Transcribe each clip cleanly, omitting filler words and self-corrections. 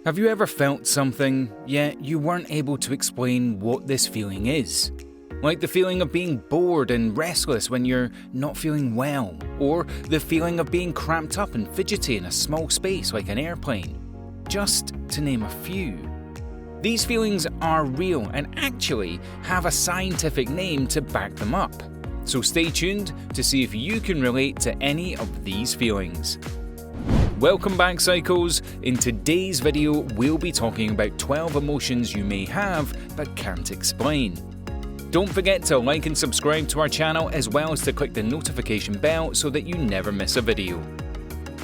Have you ever felt something, yet you weren't able to explain what this feeling is? Like the feeling of being bored and restless when you're not feeling well, or the feeling of being cramped up and fidgety in a small space like an airplane, just to name a few. These feelings are real and actually have a scientific name to back them up, so stay tuned to see if you can relate to any of these feelings. Welcome back, Psychos. In today's video, we'll be talking about 12 emotions you may have but can't explain. Don't forget to like and subscribe to our channel, as well as to click the notification bell so that you never miss a video.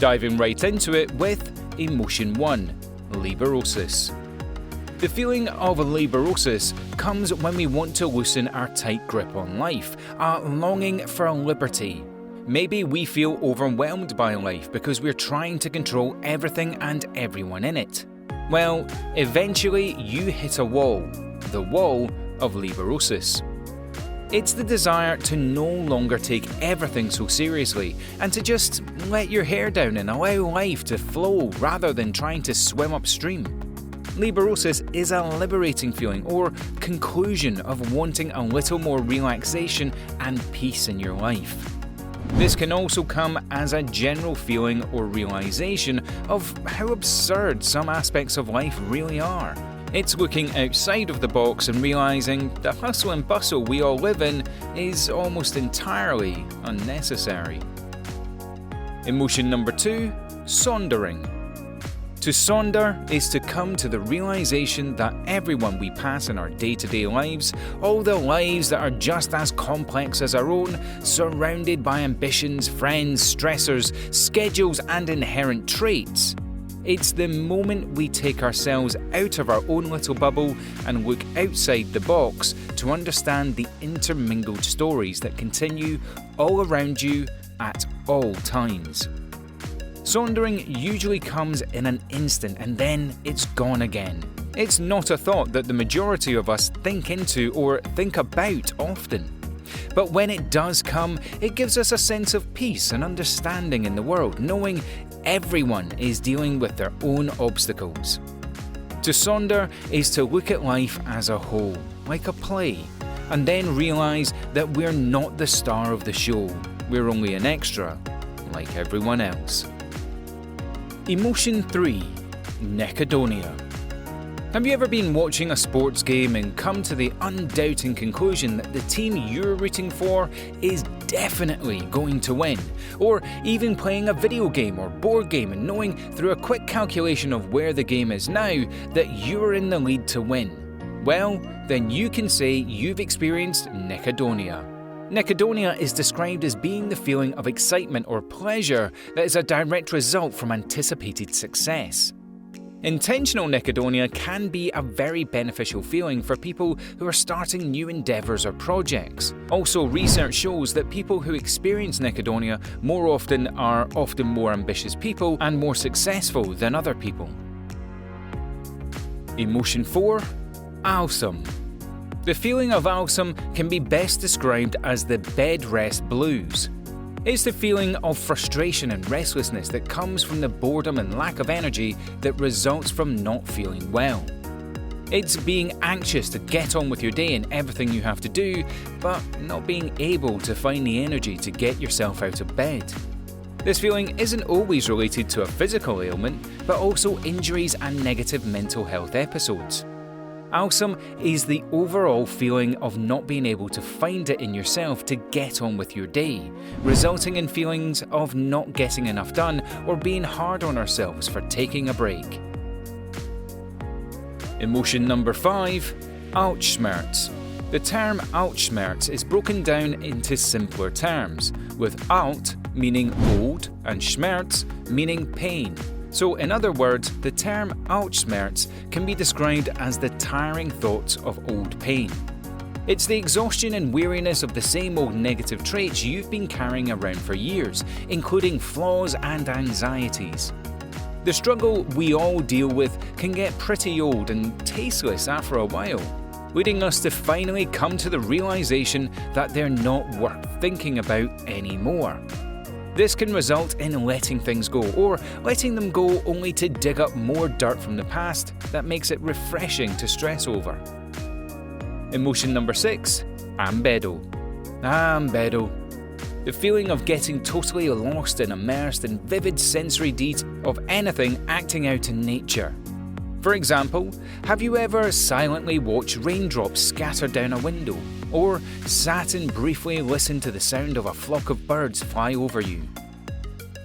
Diving right into it with Emotion 1, LIBEROSIS. The feeling of LIBEROSIS comes when we want to loosen our tight grip on life, a longing for liberty. Maybe we feel overwhelmed by life because we're trying to control everything and everyone in it. Well, eventually you hit a wall, the wall of LIBEROSIS. It's the desire to no longer take everything so seriously and to just let your hair down and allow life to flow rather than trying to swim upstream. LIBEROSIS is a liberating feeling or conclusion of wanting a little more relaxation and peace in your life. This can also come as a general feeling or realization of how absurd some aspects of life really are. It's looking outside of the box and realizing the hustle and bustle we all live in is almost entirely unnecessary. Emotion number 2, sondering. To sonder is to come to the realization that everyone we pass in our day-to-day lives, all the lives that are just as complex as our own, surrounded by ambitions, friends, stressors, schedules and inherent traits. It's the moment we take ourselves out of our own little bubble and look outside the box to understand the intermingled stories that continue all around you at all times. Sondering usually comes in an instant and then it's gone again. It's not a thought that the majority of us think into or think about often. But when it does come, it gives us a sense of peace and understanding in the world, knowing everyone is dealing with their own obstacles. To sonder is to look at life as a whole, like a play, and then realize that we're not the star of the show. We're only an extra, like everyone else. Emotion 3, NIKHEDONIA. Have you ever been watching a sports game and come to the undoubting conclusion that the team you're rooting for is definitely going to win? Or even playing a video game or board game and knowing through a quick calculation of where the game is now that you're in the lead to win? Well, then you can say you've experienced NIKHEDONIA. NIKHEDONIA is described as being the feeling of excitement or pleasure that is a direct result from anticipated success. Intentional NIKHEDONIA can be a very beneficial feeling for people who are starting new endeavours or projects. Also, research shows that people who experience NIKHEDONIA more often are often more ambitious people and more successful than other people. Emotion 4, ALYSM. The feeling of ALYSM can be best described as the bed rest blues. It's the feeling of frustration and restlessness that comes from the boredom and lack of energy that results from not feeling well. It's being anxious to get on with your day and everything you have to do, but not being able to find the energy to get yourself out of bed. This feeling isn't always related to a physical ailment, but also injuries and negative mental health episodes. ALYSM is the overall feeling of not being able to find it in yourself to get on with your day, resulting in feelings of not getting enough done or being hard on ourselves for taking a break. Emotion number 5, ALTSCHMERZ. The term ALTSCHMERZ is broken down into simpler terms, with ALT meaning old and SCHMERZ meaning pain. So in other words, the term ALTSCHMERZ can be described as the tiring thoughts of old pain. It's the exhaustion and weariness of the same old negative traits you've been carrying around for years, including flaws and anxieties. The struggle we all deal with can get pretty old and tasteless after a while, leading us to finally come to the realization that they're not worth thinking about anymore. This can result in letting things go, or letting them go only to dig up more dirt from the past that makes it refreshing to stress over. Emotion number 6, AMBEDO. AMBEDO. The feeling of getting totally lost and immersed in vivid sensory detail of anything acting out in nature. For example, have you ever silently watched raindrops scatter down a window, or sat and briefly listened to the sound of a flock of birds fly over you?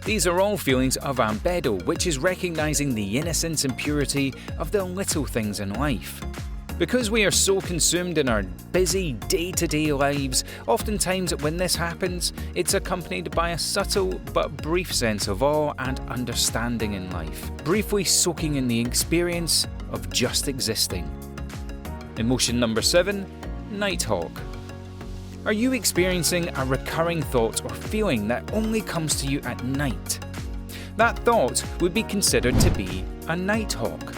These are all feelings of AMBEDO, which is recognizing the innocence and purity of the little things in life. Because we are so consumed in our busy day-to-day lives, oftentimes when this happens, it's accompanied by a subtle but brief sense of awe and understanding in life, briefly soaking in the experience of just existing. Emotion number 7, NIGHTHAWK. Are you experiencing a recurring thought or feeling that only comes to you at night? That thought would be considered to be a NIGHTHAWK.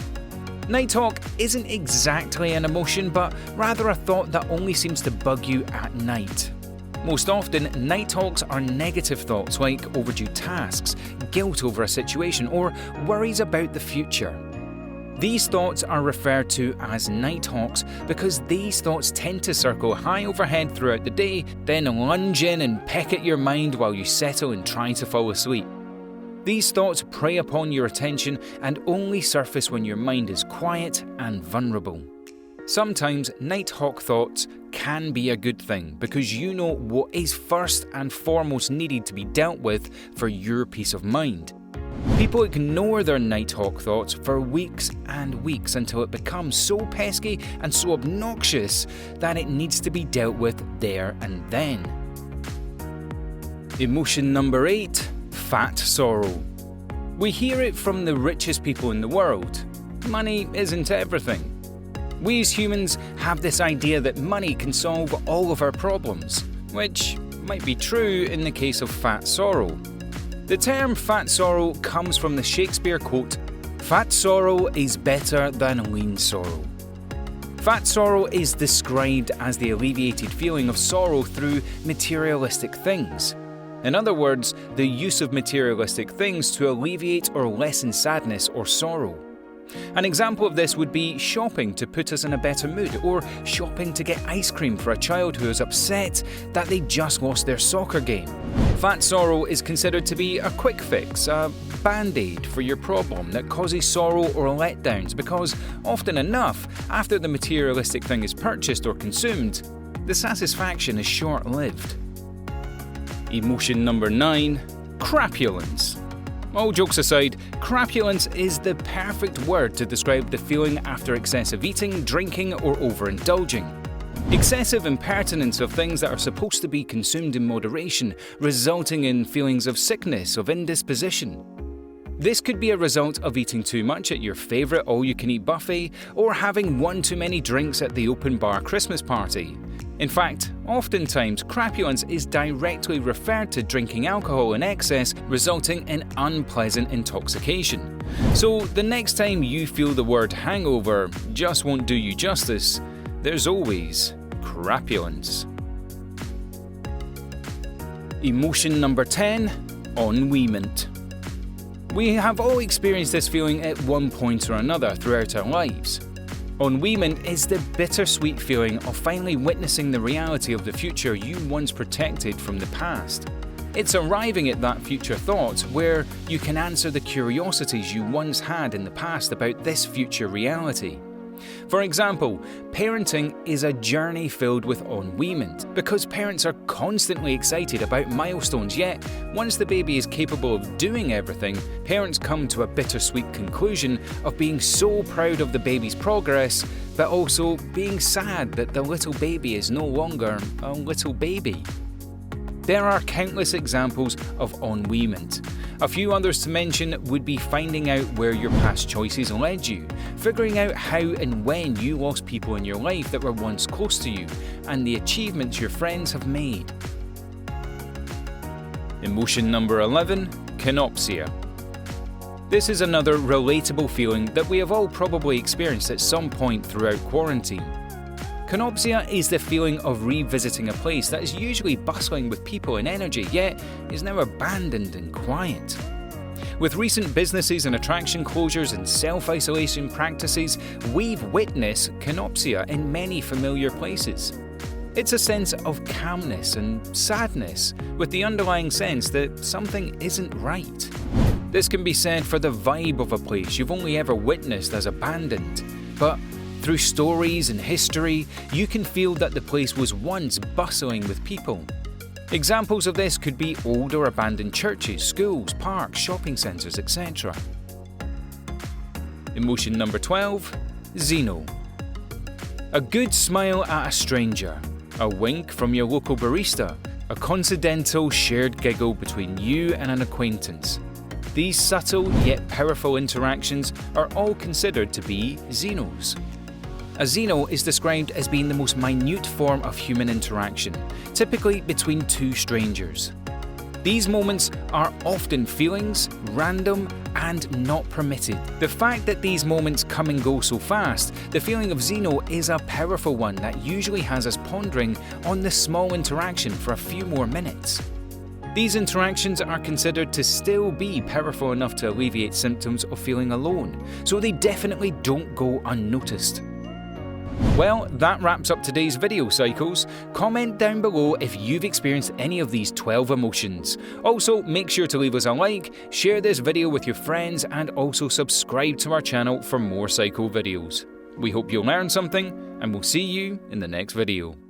NIGHTHAWK isn't exactly an emotion, but rather a thought that only seems to bug you at night. Most often, NIGHTHAWKs are negative thoughts like overdue tasks, guilt over a situation, or worries about the future. These thoughts are referred to as NIGHTHAWKs because these thoughts tend to circle high overhead throughout the day, then lunge in and peck at your mind while you settle and try to fall asleep. These thoughts prey upon your attention and only surface when your mind is quiet and vulnerable. Sometimes NIGHTHAWK thoughts can be a good thing because you know what is first and foremost needed to be dealt with for your peace of mind. People ignore their NIGHTHAWK thoughts for weeks and weeks until it becomes so pesky and so obnoxious that it needs to be dealt with there and then. Emotion number 8, fat sorrow. We hear it from the richest people in the world. Money isn't everything. We as humans have this idea that money can solve all of our problems, which might be true in the case of fat sorrow. The term fat sorrow comes from the Shakespeare quote, "Fat sorrow is better than lean sorrow." Fat sorrow is described as the alleviated feeling of sorrow through materialistic things. In other words, the use of materialistic things to alleviate or lessen sadness or sorrow. An example of this would be shopping to put us in a better mood, or shopping to get ice cream for a child who is upset that they just lost their soccer game. Fat sorrow is considered to be a quick fix, a band-aid for your problem that causes sorrow or letdowns because, often enough, after the materialistic thing is purchased or consumed, the satisfaction is short-lived. Emotion number 9, crapulence. All jokes aside, crapulence is the perfect word to describe the feeling after excessive eating, drinking, or overindulging. Excessive impertinence of things that are supposed to be consumed in moderation, resulting in feelings of sickness, of indisposition. This could be a result of eating too much at your favourite all-you-can-eat buffet, or having one too many drinks at the open bar Christmas party. In fact, oftentimes crapulence is directly referred to drinking alcohol in excess, resulting in unpleasant intoxication. So the next time you feel the word hangover just won't do you justice, there's always crapulence. Emotion number 10, enouement. We have all experienced this feeling at one point or another throughout our lives. Enouement is the bittersweet feeling of finally witnessing the reality of the future you once protected from the past. It's arriving at that future thought where you can answer the curiosities you once had in the past about this future reality. For example, parenting is a journey filled with enouement because parents are constantly excited about milestones, yet once the baby is capable of doing everything, parents come to a bittersweet conclusion of being so proud of the baby's progress, but also being sad that the little baby is no longer a little baby. There are countless examples of enouement. A few others to mention would be finding out where your past choices led you, figuring out how and when you lost people in your life that were once close to you, and the achievements your friends have made. Emotion number 11, KENOPSIA. This is another relatable feeling that we have all probably experienced at some point throughout quarantine. KENOPSIA is the feeling of revisiting a place that is usually bustling with people and energy, yet is now abandoned and quiet. With recent businesses and attraction closures and self-isolation practices, we've witnessed KENOPSIA in many familiar places. It's a sense of calmness and sadness, with the underlying sense that something isn't right. This can be said for the vibe of a place you've only ever witnessed as abandoned, but through stories and history, you can feel that the place was once bustling with people. Examples of this could be old or abandoned churches, schools, parks, shopping centres, etc. Emotion number 12, XENO. A good smile at a stranger, a wink from your local barista, a coincidental shared giggle between you and an acquaintance. These subtle yet powerful interactions are all considered to be XENOs. A XENO is described as being the most minute form of human interaction, typically between two strangers. These moments are often feelings, random, and not permitted. The fact that these moments come and go so fast, the feeling of XENO is a powerful one that usually has us pondering on the small interaction for a few more minutes. These interactions are considered to still be powerful enough to alleviate symptoms of feeling alone, so they definitely don't go unnoticed. Well, that wraps up today's video, Psychos. Comment down below if you've experienced any of these 12 emotions. Also, make sure to leave us a like, share this video with your friends, and also subscribe to our channel for more Psycho videos. We hope you'll learn something, and we'll see you in the next video.